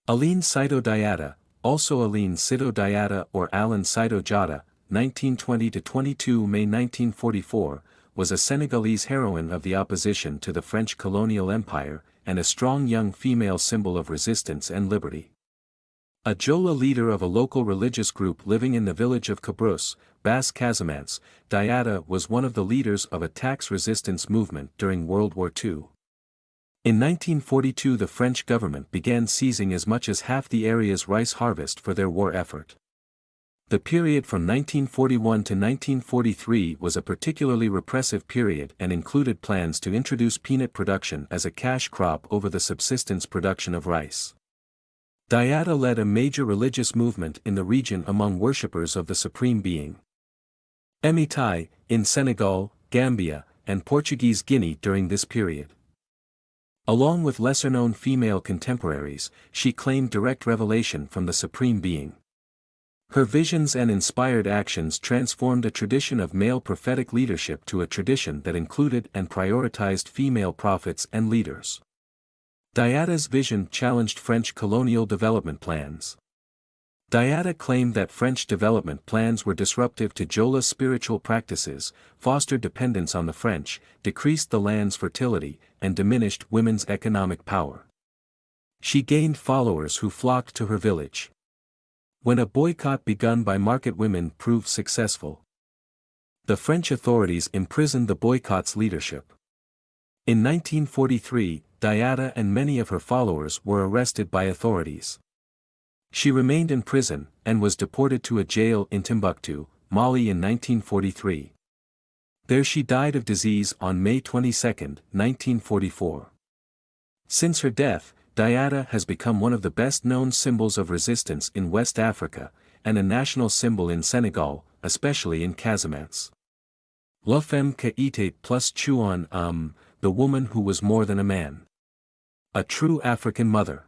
Aline Sitoe Diatta, also Aline Sitoe Diatta or Aline Sitoe Diatta, 1920–22 May 1944, was a Senegalese heroine of the opposition to the French colonial empire, and a strong young female symbol of resistance and liberty. A Jola leader of a local religious group living in the village of Cabrousse, Basse Casamance, Diatta was one of the leaders of a tax resistance movement during World War II. In 1942 the French government began seizing as much as half the area's rice harvest for their war effort. The period from 1941 to 1943 was a particularly repressive period and included plans to introduce peanut production as a cash crop over the subsistence production of rice. Diatta led a major religious movement in the region among worshippers of the Supreme Being. Emitaye, in Senegal, Gambia, and Portuguese Guinea during this period. Along with lesser-known female contemporaries, she claimed direct revelation from the Supreme Being. Her visions and inspired actions transformed a tradition of male prophetic leadership to a tradition that included and prioritized female prophets and leaders. Diatta's vision challenged French colonial development plans. Diatta claimed that French development plans were disruptive to Jola's spiritual practices, fostered dependence on the French, decreased the land's fertility, and diminished women's economic power. She gained followers who flocked to her village. When a boycott begun by market women proved successful, the French authorities imprisoned the boycott's leadership. In 1943, Diatta and many of her followers were arrested by authorities. She remained in prison, and was deported to a jail in Timbuktu, Mali in 1943. There she died of disease on May 22, 1944. Since her death, Diatta has become one of the best-known symbols of resistance in West Africa, and a national symbol in Senegal, especially in Casamance. La femme qui était plus qu'un homme, the woman who was more than a man. A true African mother.